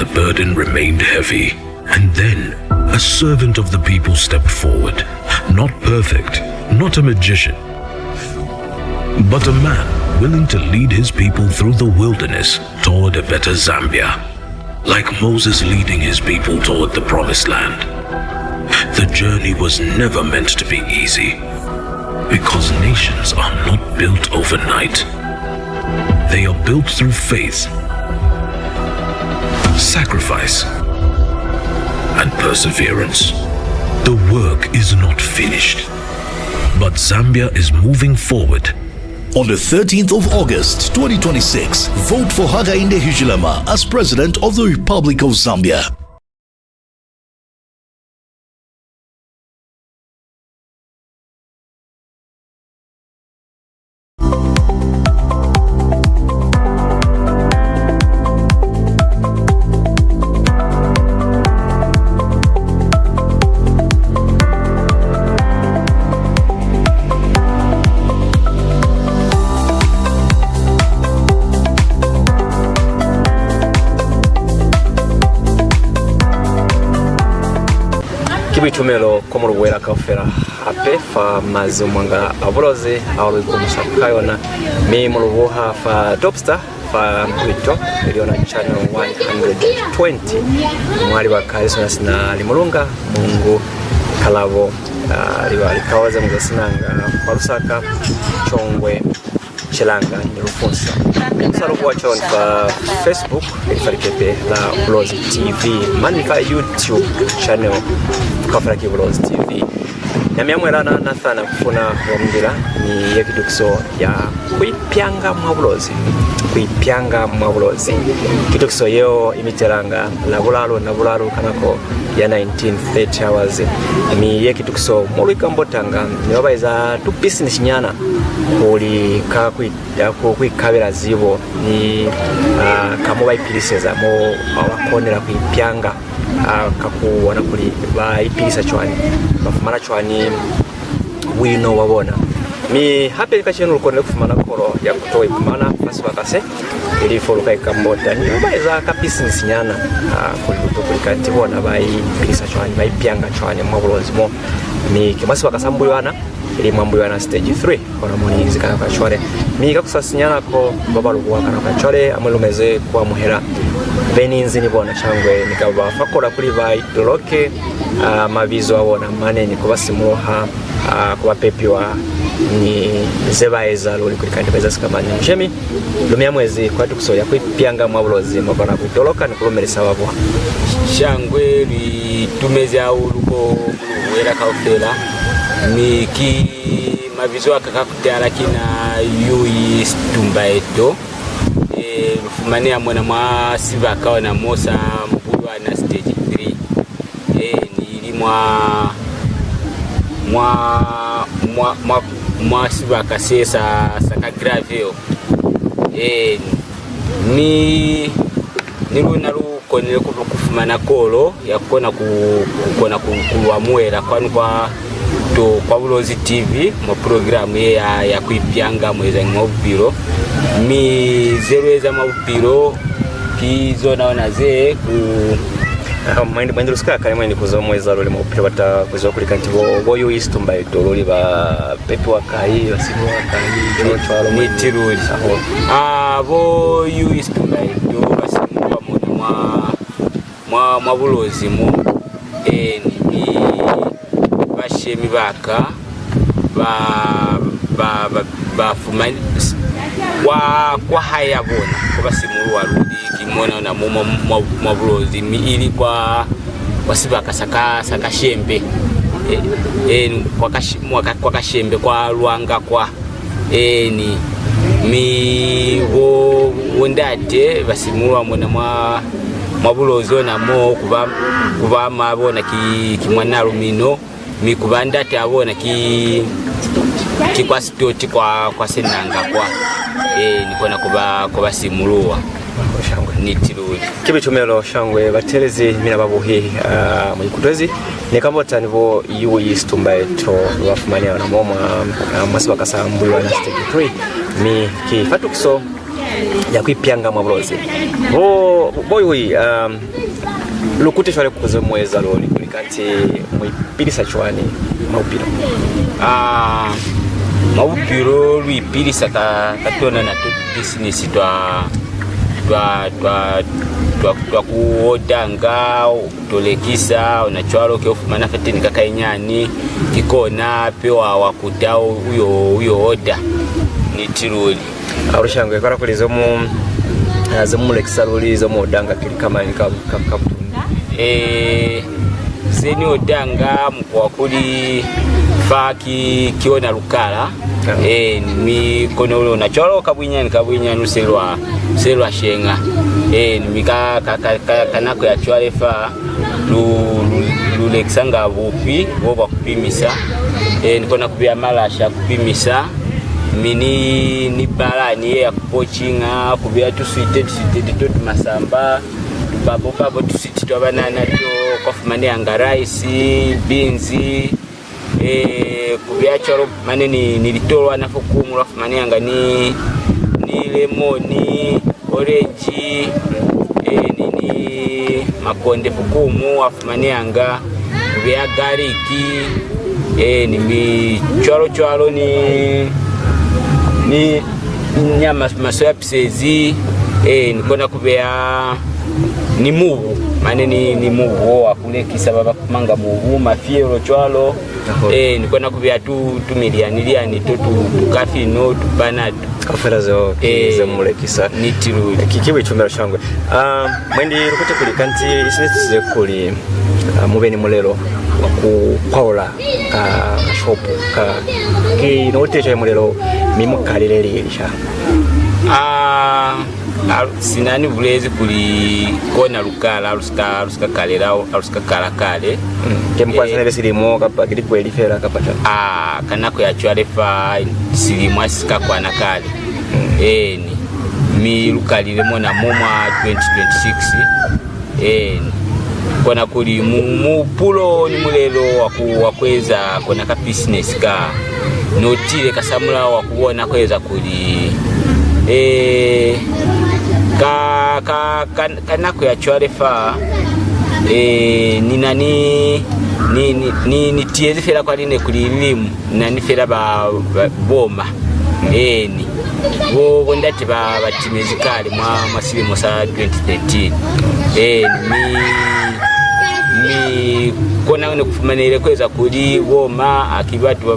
the burden remained heavy. And then, a servant of the people stepped forward. Not perfect, not a magician, but a man willing to lead his people through the wilderness toward a better Zambia. Like Moses leading his people toward the promised land. The journey was never meant to be easy, because nations are not built overnight. They are built through faith, sacrifice, and perseverance. The work is not finished, but Zambia is moving forward. On the 13th of August 2026, vote for Hakainde Hichilema as President of the Republic of Zambia. Kibitumelo komuluwera kafera ape fa mazi mwanga abulozi awali kumusakayona mi mulubuha fa Topstar fa Mwito miliona channel 120 mwali wakaiso na limulunga Mungu kalabo liwa likawaza mwesinanga Parusaka Chongwe Chilanga Nyirufunsa msarubu wa chon fa Facebook ilifalikepe la Bulozi TV manika YouTube channel Kafera Bulozi TV Nyamyamwera na Nathana kufuna wamdira ni yekitukso ya kuipyanga mwabulozi kitukso yeo imiteranga labulalo kanako ya 1930 hours ni yekitukso muluika mbotanga niwabaiza tu business nyana kuli kuikabira zibo ni kamuba ipiriseza mo abakonera kuipyanga kakuwana kuli baipirisa chwani bafumana chwani wino wabona mi hape kachenu lukonele kufumana koro ya kutoa ipumana fasi bakase ili foluka ikambota ni ubaiza ka business nyana kuli bona baipirisa chwani baipyanga chwani mwabulozi mo ni kimasi bakasambuyana ili mwambuyana stage 3 kona moni zikana kwa chwale mi kakusasinyana ko babaluwa kana kwa chwale amulumeze kwa muhera beninzi nibona changwe nikaba fakora kuli bai doloke mabizo abona maneni kubasimuha kuba pepiwa ni zebaeza loli kulikandi beza sikamanya mshemi lumya mwezi kwa tukusoya kwipyanga mwabulozi mabana kudoloka nikulumelesa wabwa shangwe litumeze uluko wera kaufela miki mabizo akakutala kina yui stumbaeto rufumania mwana mwa siva kawa na mosa mpulwa na stage 3 ni mwa siva kasesa saka graveo ni niluna lukonele kufumana kolo yakona kukona kuwamwera kwanu kwa Bulozi TV mo programu ya kuipyanga mweza ngobiro mi zereza mabiro kizo naona ze ku mwende ruska kale mwende kuzomweza lole mupira bata kuzo kulikanti bo yo istumba idololi ba pepe wakai basimu wakai jo chwalo ni tiruri bo yo istumba idololi basimu mwa Bulozi mo ni bashemi baka ba fumani kwa haya bona kwa simuru warudi kimona na mwa Bulozi ili kwa wasibaka saka shembe kwa kashembe kwa Luanga kwa ni mi wondate basimuru amona mwa Bulozi na mo kuba mabona kimwana rumino mikubanda tabona ki kwa stoti kwa senanga kwa nikona kuba simuluwa nitiruri kibitumelo shangwe batelezi mina babuhi mu kutwezi nekambota nibo yuyi stumbaeto bafumania na moma masiba kasambulwa na stage 3 mi kifatukso ya kuipyanga mwabulozi boy hui lukute shwale kukuze mweza loni kulikati mwipilisa chwani maupiro maupiro lwipilisa katona na business twa kuodanga tolekisa onachwalo keofumana fateni kakainyani kikona pewa wakutao uyo oda nitiruli arushango ekora kulizo mu lekisa luli zo modanga kili kama seni odanga mkwa kuli faki kiona lukala mi kono ulo nacholo kabwinya nuselwa shenga mi kanako ya chwalefa lulekisanga bupi boba kupimisa nikona kubya malasha kupimisa mini ni balani ya kupochinga kubya tusuite tot masamba babo tusiti to banana to kofumani anga rice beans kubya choro mane ni litolwa nafukumu rafumani anga ni lemoni orange ni makonde fukumu afumani anga kubya gariki ni mi choro ni nyama masoya pisezi nikona kubya ni mubu mane ni mubu akule kisababa kumanga mubu mafiero chwalo nikona kubya tu miliani tu kafino tupana kafera zo mulekisa nitiru kikiwe chumera shangwe mwendi rukute kulikanti isine kuli mubeni mulelo ku Paula ka shop ka ki noteje mulelo mimukalele lisha sinani bulezi kuli kona lukala aluska kalera aluska kale kemkwaza nele silimo kapa kili kweli fera kapata kanako ya chwalefa silimo asika kwa nakale ni mi lukalile mona moma 2026 kona kuli mupulo ni mulelo wakweza kona ka business ka notile kasamula wakuona kweza kuli kanako ya chwalefa ni nani ni tiezi fera kwa line kuli limu nani fera boma ni bo ndati batimezikali masili mosa 2013 mi kona ne kufumanile kweza kuli boma akibatu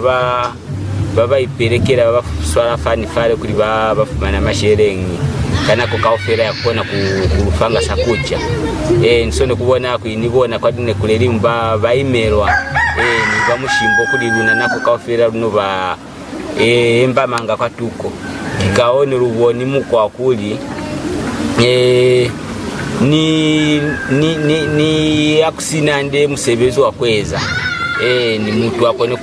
baba iperekera baba swala fani fale kuli baba fumana masherengi kanako kaofera yakona kulufanga sakucha nsone kubona kuinibona kwa dine kulelimu baimerwa ni bamushimbo kuli luna nako kaofera luno emba manga kwatuko kikaone ruboni mukwa kuli ni akusinande musebezo wakweza ni mtu akone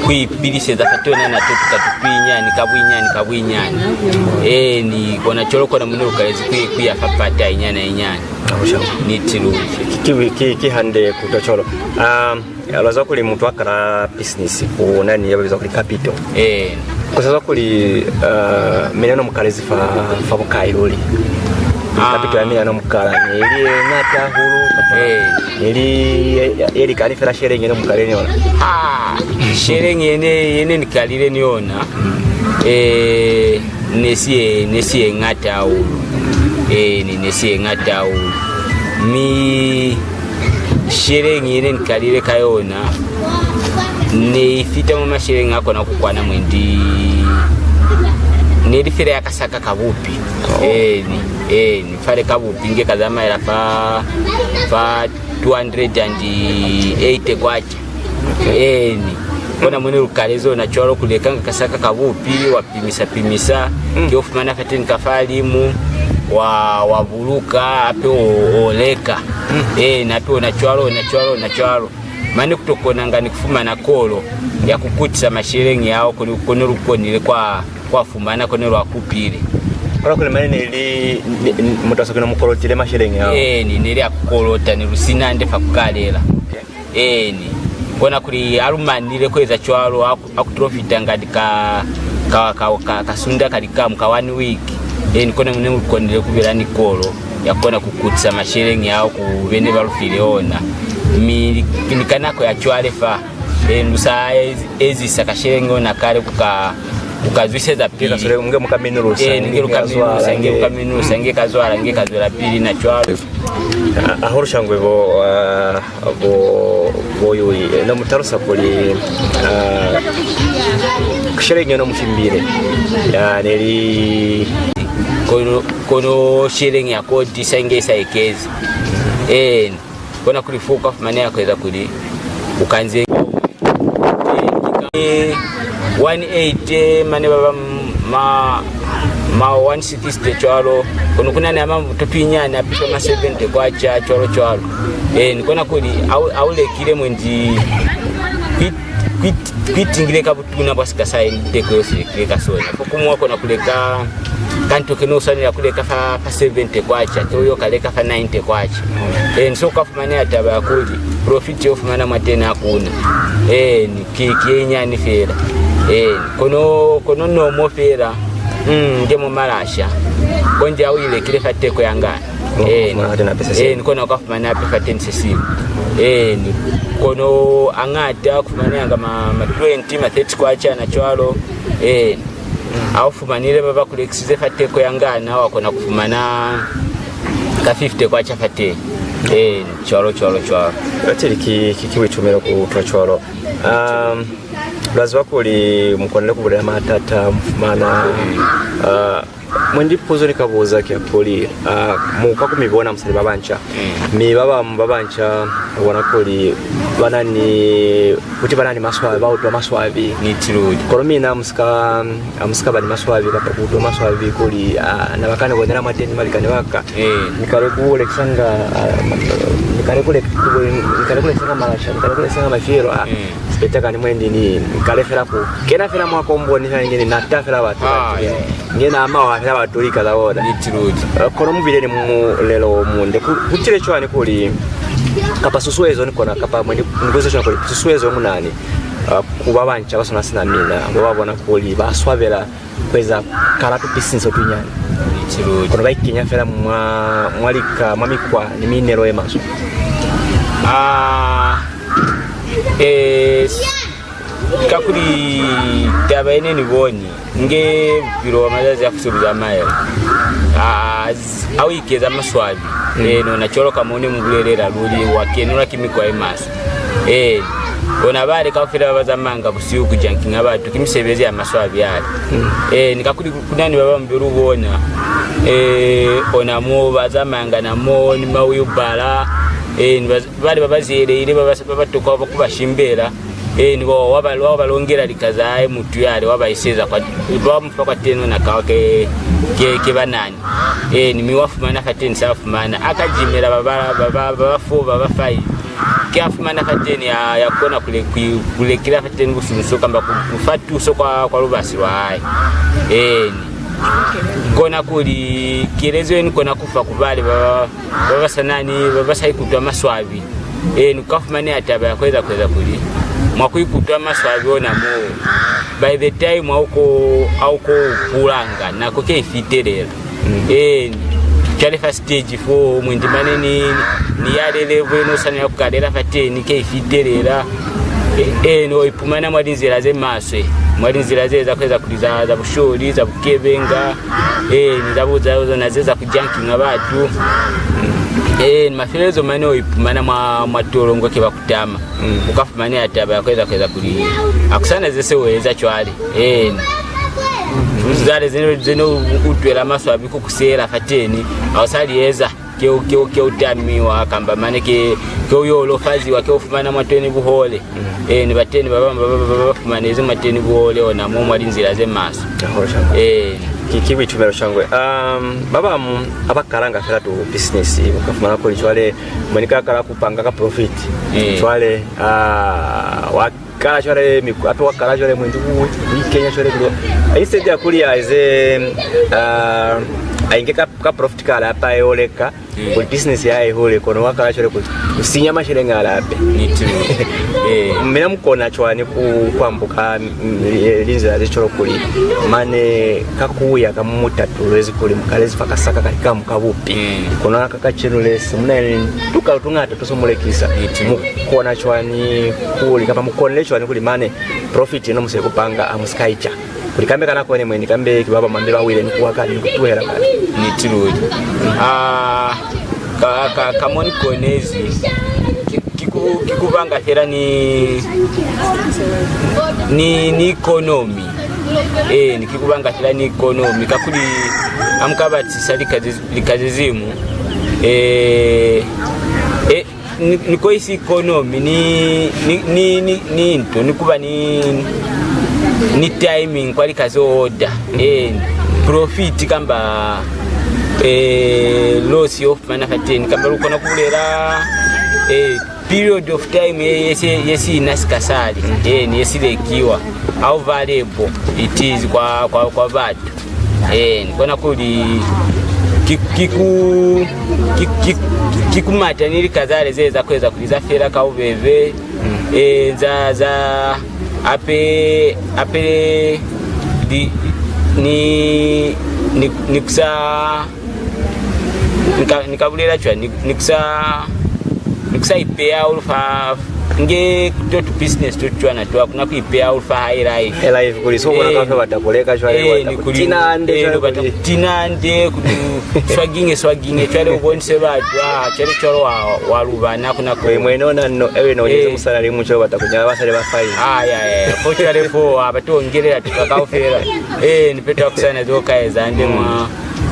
kuipilise za fatona na totu katupinya ni kabwinyani ni kona cholo kona munuru kalezi kuya fapata inyana ni tiruji kihande kutocholo alaza kuli mtu akara business ku nani yabaza kuli capital kwa sasa kuli meneno mukalezi fa bukairuli capital ya meneno mukala ni ili ngata huru ili kanifera sherenge no mukaleni ona sherenge yene nikalile niona nesie ngata huru ni nesie ngata huru mi sherenge yene nikalile kayona ni fita mama sherenge ako na kukwana mwendi nilifere yakasaka kabupi ni fare kabupi nge kazama ila fa 280 kwacha ni kona mwene lukalezo na choro kulekanga kasaka kabupi wapimisa kiofumana fateni kafalimu waburuka ape oleka nape na choro mani kutokona ngani kufuma na kolo ya kukutisa mashirengi yao kone rukonile kwa fumana kone rwakupile Kora kule mani nili mutasokina mukolotile mashirengi yao ni nili akukolota ni rusina ndefa kukalela ni kona kuli alumanile kweza chwalo akutrofita ngadi kasunda kalika mka 1 week nikona mune mukondele kubira nikolo yakona kukutsa masherengi yao kubene balufiliona nikanako ya chwale fa nusa ezi sakasherengi ona kale ukazwiseza pili nge mukaminurusa nge kazwala nge kazwala pili na chwalo ahoro shangwe boyo no mutarusa kuli kusherengi no mushimbire neli kono sherengi yako disengesa ekezi kona kulifuka mane yakweza kuli ukanze 180 mane baba ma 160 chwalo kono kuna na mambo tupinyana apishwa ma 70 kwa chwalo nikona kuli aule kile mwendi kwitingile kabutuna basika sai ndeko yose kileka sona pokumwa kona kuleka kanto kino soni ya kuleka fa 70 kwacha toyo kaleka fa 90 kwacha so kafumania taba yakuli profit of mana matena akuna ni kiyenya ni fera kono no mo fera ndemo marasha konje awile kile fateko yangana nikono kafumania pa 10 sesimu ni kono angata kufumania ngama 20 ma 30 kwacha na chwalo au fumanile baba kulexize fateko yangana wakona kufumana ka 50 kwacha fate chwalo atiri kikiwitumira ku chwalo lazwa kuli mukonele kubulira matata mfumana mwendi pozori kabuza kya kuli mukako mibona musali babancha mi babancha ubona kuli banani kuti banani maswabi bautwa maswabi ni tirudi koromina amuska bali maswabi kapakutwa maswabi kuli nabakane bonera mateni malikane waka nikale kule kisanga nikale kule sanga marasha nikale kule sanga mafiro spetaka ni mwendi ni nikale fera ku kena fera mwakombo ni ngene natafera watu ngena ama abatulika lawoda nitirudi kono mubire ni mu lelo munde kutire chwani kuli kapa suswezo nikona kapa mwende ngoze chwani kuli suswezo munani kubabancha basona sinamina ngo babona kuli baswabera kweza karatu business otunyani nitirudi kono bayikinya fera mwalika mamikwa ni minero emaso kakuri tabaine ni boni nge biro amazazi yakusubiza amaye au ikeza maswabi no nachoro kamone mugulelera luli wakenura kimikwa emaso ona bale kafira bazamanga busiu kujanking abantu kimisebezi ya maswabi yali nikakuri kunani baba mbiru bona ona mo bazamanga na mo ni mawiyubala bale babazire ile babatoka bakubashimbera nibo wabalongera likazaye mutu yale wabayiseza kwa bamufa kwa teno na kawake ke banani ni miwafumana fateni safumana akajimera babafu babafai kyafumana fateni yakona kulekira fateni gusunusoka mba kufatu so kwa rubasi rwaye kona kuli kielezo ni kona kufa kubali baba sanani baba sai kutwa maswabi nikafumana ataba yakweza kuli mwakuikutwa maswabi ona mo by the time auko kulanga nako ke ifiterera chale fa stage 4 mwindi maneni ni yale level no sana yakukadera fateni ke ifiterera no ipumana mwadinzira ze maswe mwadinzira ze zakweza kuliza za bushori za bukebenga nizabuza nazeza kujanking abantu mafilezo mane oipumana mwatorongo ke bakutama ukafumania ataba yakweza kuli akusana zese weza chwali zale zeno utwela maswabi kukusera fateni awasali yeza ke utamiwa kamba mane ke yolo fazi wake ufumana mwateni buhole ni bateni baba fumana izi mwateni buhole ona mo mwalinzira ze maso kikiwi tumero shangwe baba abakaranga fera to business mukafumana ko chwale mwenika kala kupanga ka profit chwale wakala chwale ato wakala chwale mwendu Kenya chwale kulo instead ya kulia ize ainge ka profit kala pa yoleka ku business yae hole kono wakala chole kusinya mashirenga alape nitu mina mukona chwani kwambuka linza zicholo kuli mane kakuya kamutatu lwezi kuli mukalezi fakasaka kalika mukabupi kono kakachirulesi muna tuka tungata tusomulekisa mukona chwani kuli kapa mukonle chwani kuli mane profit ino muse kupanga amuskaicha kulikambe kana kone mweni kambe kibaba mambe bawile nikuwaka nikutuhera kale nitirudi kamoni konezi kikubanga hera ni economy nikikubanga hera ni economy kakuli amkabati likazizimu niko isi economy ni into nikuba ni timing kwali kazo order profit kamba loss of manufacturing kamba ukona kulera period of time yesi inasikasali ni yesilekiwa how valuable it is kwa batu nikona kuli kikumata nili kazale zeza kweza kuliza fera ka ubeve za ape ni kusa nikabulera chwa ni kusa ipea ulfa nge kutotu business tuchwa na tuwa kuna kuipea ulfa high life kuli so kuna kafe watakuleka chwa tinande kutu swaginge chwale ugonse batu chwale choro walubana kuna mwenona no ewe no yeze musalari mucho watakunya basale bafai ko chwale fo abatongerera tukakaufera nipeta kusana zokaeza ande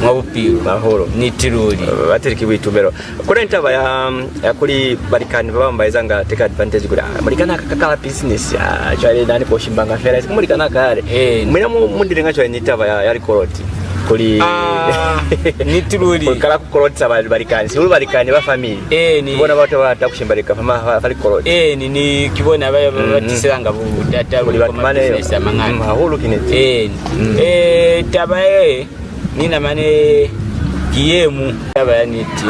mwabupiro mahoro nitirudi bateriki bitumero kora ntaba ya kuri barikani babambaza nga take advantage kuri barikana kakala business ya chwale nani poshimbanga fera kumurikana kare mwina mundirenga chwale nitaba ya rikoroti kuli nitirudi kala kukoroti abali barikani si barikani ba family ni bona bato batakushimbarika fama fali koroti ni kibona batisanga butata kuli batmane mahoro kineti tabaye nina mane kiemu abayaniti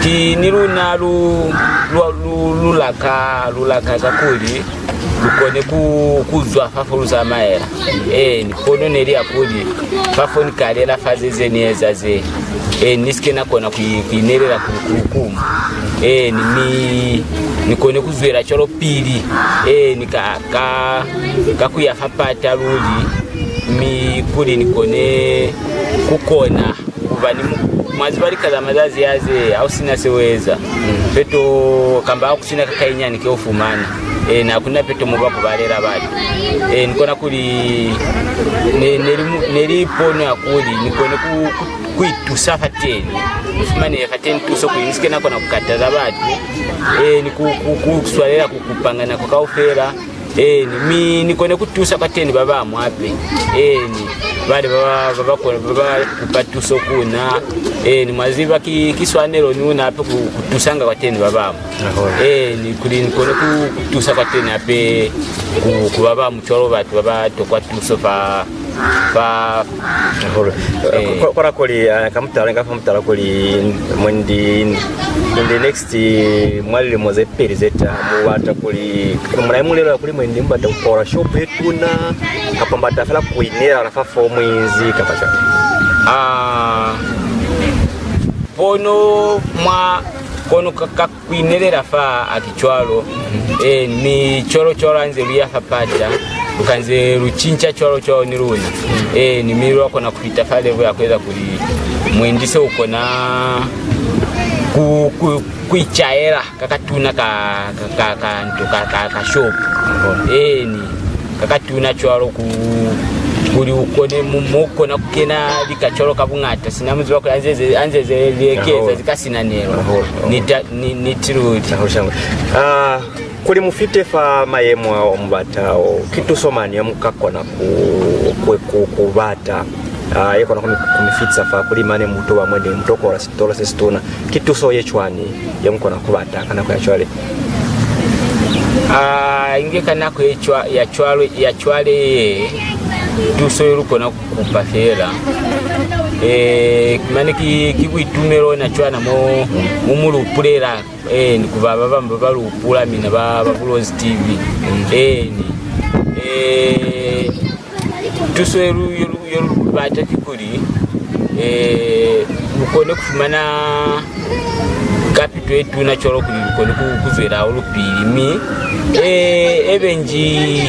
ti niruna lulaka kakuli lukone kuzwa fafuruza maera nikono neri akuli fafoni kalela fazize nezaze niske nakona kuinerera kukumu nikone kuzwera choro pili kakuya fapata luli mi kuli nikone kukona kubani mwazi bali kaza mazazi yaze au sina seweza peto kamba kusina kakainya nikeofumana na kuna peto mubako balera bali nikona kuli neri pono yakuli nikone kuitusa fateni ufumane fateni tuso kuinske nako na kukataza batu nikuswalera kukupangana kwa kaufera mi nikone kutusa pateni baba mwape bale baba kupatuso kuna ni maziba kiswanero ni una ape kutusanga pateni baba ni kuli nikone kutusa pateni ape ku baba mchoro batu baba tokwa tuso pa kora kuli kamutala ngafamutala kuli mwendi in the next mwali moze perizeta muwata kuli mulaimulero kuli mwendi mbata kukora shop etuna kapambata fela kuinera rafa fo mwezi kapacha pono mwa kono kakuinerera fa akichwalo ni choro anze liya fapata ukanze ruchincha choro niruni ni miro wako na kupita fale vya kuweza kuli muendise uko na kuichaera kakatuna ka shop ni kakatuna choro kuli ukone mumoko na kukena likachoro kabungata sinamuzi wako anzeze liekeza zikasina nero nitirudi kuli mufite fa mayemwa ombatao kitu somani mukakona kubata yeko na kumifitsa fa kuli mane muto wa mwende mutokora sitola sestona kitu so yechwani yamukona kubata kana kwa chwale ingeka nako ya chwale tusobola okona kukupa fera mane kibwitumiro nachwana mumulupulera nikuba baba balupula mina babulozi TV tusobola yolubata kikuli ukone kufumana kapito etu nacholo kuli kuzwera olupiri mi ebenji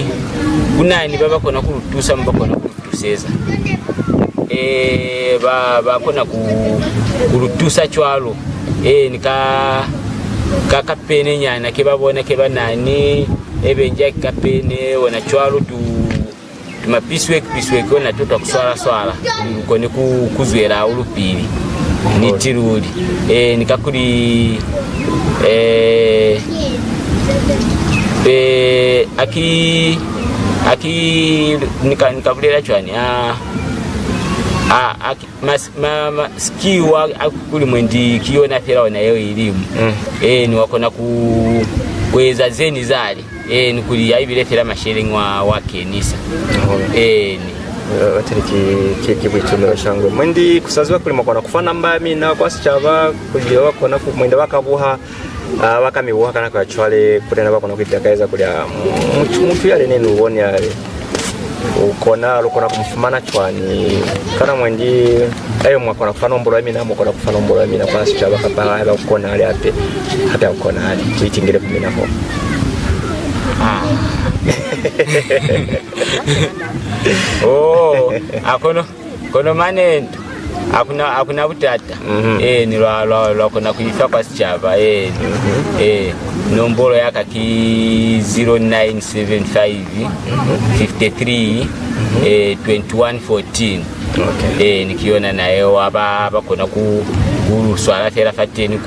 kunani baba kona kulutusa mbakona kulutuseza bakona kulutusa chwalo nika kakapene nyana kebabona kebanani ebenji kapene wana chwalo tumapiswe ona tota kuswala ukone kuzwera olupiri nitiruli nikakuli aki nikabulera chwani skiwa akuli mwendi kiona fera wana yeo elimu ni wakona kweza zeni zali nikuli aibile fera masherengwa wake nisa watiriki kibwitumiro shangwe mwendi kusaziwa kuli mwakona kufana mbami na kwasi chava kujiwa wakona mwenda wakabuha wakamibuha kana kwa chwale kutena wakona kuitiakaiza kulia mtu yale nini uoni yale ukona kumfumana chwani kana mwendi ayo mwakona kufana mbolo wami na mwakona kufana mbolo wami na kwasi chava kapala haba ukona hali hape hapa ukona hali kuitingile kumina ho kono manento akuna butata ni lwa kona kuifa kwa sichava nombolo yaka ki 0975 53 2114 nikiona nayo aba kona swala fera fateni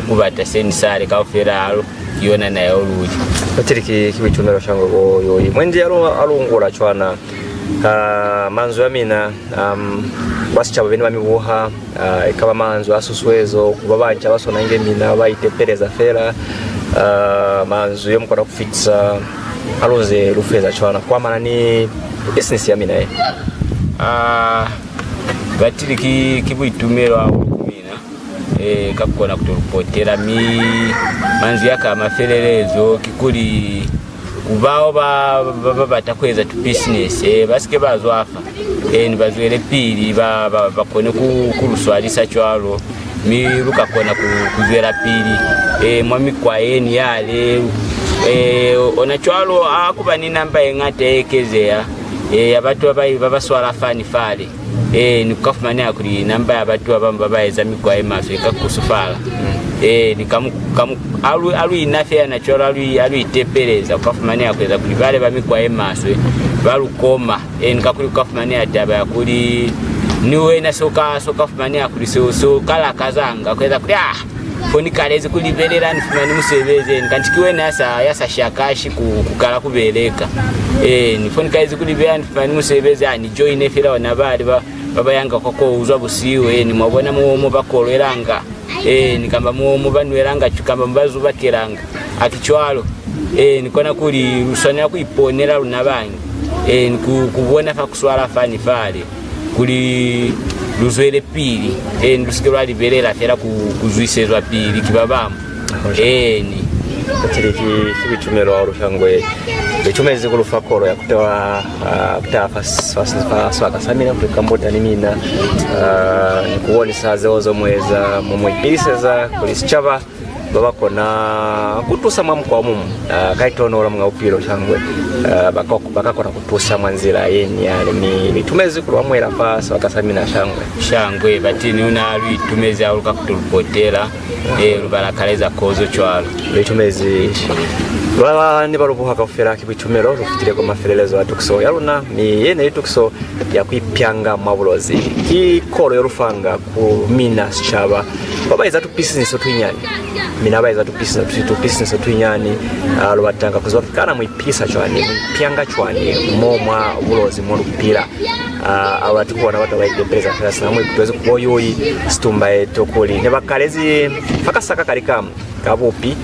kubata senisale ka fera alo kiona nayo luli watiriki kibwitumiro shangwe yoyi mwendi alungula chwana manzo yamina wasichaba bene bamibuha ikaba manzo asuswezo kubabanja basona inge mina bayitepereza fera manzo yo mukora kufitsa aloze rufeza chwana kwa maana ni business yamina batiriki kibwitumiro kumina kakona kutolupotera manzo yaka mafererezo kikuli kubao batakweza tu business basike bazwafa nibazwele pili bakone kuluswalisa chwalo miruka kona kuzwela pili mwami kwa eni yale ona chwalo akuba ni namba engate ekezea abantu babaswala fani fale nikafumania akuli namba y'abatu abamba baeza mikwa emaso ikakusufala nikamu alu inafe na chora alu itepereza ukafumania akweza kuli bale bamikwa emaso balukoma nikakuli ukafumania ataba yakuli niwe na soka fumania akuli so kala kazanga akweza kuli foni kalezi kuliberera nifumani musebeze nikantikiwe yasa shakashi kukala kubeleka nifoni kalezi kulibera nifumani musebeze ni join efira wana baba yanga koko uzwa busiwe ni mwabona mu bakolweranga nikamba mu banweranga chukamba mbazu bakeranga akichwalo nikona kuli rusana kuiponera lunabangi nikubona fa kuswala fani fale kuli luzwele pili ndusikirwa liberera fera kuzwisezwa pili kibabamu ni katiriki kibitumiro arushangwe bitumeze kulufakoro ya kutewa swaka samina kulikambota nimina nikuoni saze ozo mweza mumwipiriseza kulisichava babakona kutusa mwamukwa mumu kaitonora mga upiro shangwe bakakona kutusa mwanzira yeni yale mitumeze kulwamwera pa swaka samina shangwe batini una bitumeze aluka kutulupotera rubarakaleza kozo chwalo bitumeze Lwa ni barubuha kafera kibitumiro rufitire ko maferelezo atukso yaruna ni yene itukso ya kwipyanga mabulozi kikolo yorufanga ku mina chaba baba izatu business otwinyani mina baba izatu business otwinyani alwatanga kuzofika mwipisa chwani pyanga chwani momwa bulozi mu rupira abati kubona bata bayitepereza fera namwe kutoze kuboyoyi stumba etokoli ne bakalezi fakasaka kalikam kabupi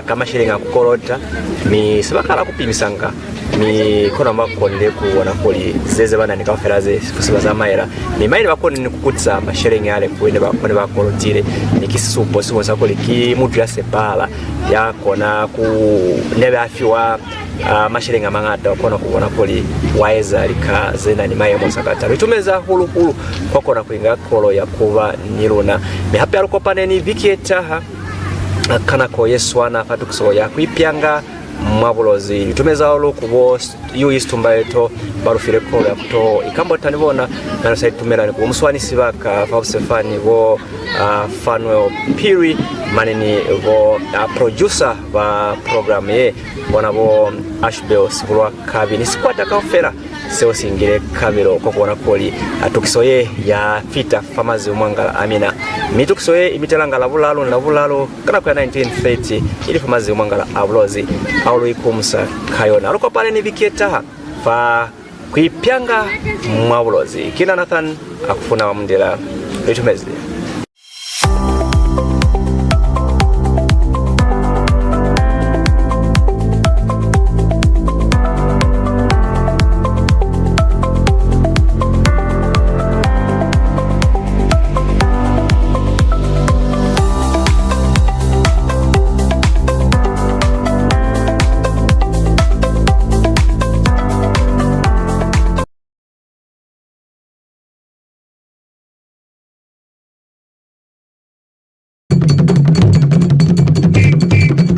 kama shilinga kukorota mi sibakala kupimisanga ni kona makonde kuona kuli zeze bana nikaferaze kusiba za maira ni maira bakoni nikukutsa masherenge yale kuende bakone bakolotire nikisupo sibo sakoli ki mutu yasepala yakona ku nebe afiwa mashiringa mangata ukona kubona kuli waeza lika zena ni maye mosakata bitumeza hulu kwa kona kuinga kolo ya kuba niruna me hapi aluko paneni vikietaha kana ko yeswana fatukuso ya kuipyanga mwabulozi bitumeza hulu kubo yu istumba yeto barufire kolo ya kuto ikambo tanibona na site tumera ni kumuswani sibaka fausefani bo Fanuel Piri manini bo producer ba program ye bona bo Ashbel Sibulwa kabini sikwata kafera seo singire kabiro ko kubona koli atukisoye ya fita famazi umwanga amina mitukisoye imitelanga la bulalo kana kwa 1930 ili famazi umwanga abulozi aulo ikumsa kayona aluko pale ni viketa fa kuipyanga mwabulozi kina Nathan akufuna wa mndela bitumezi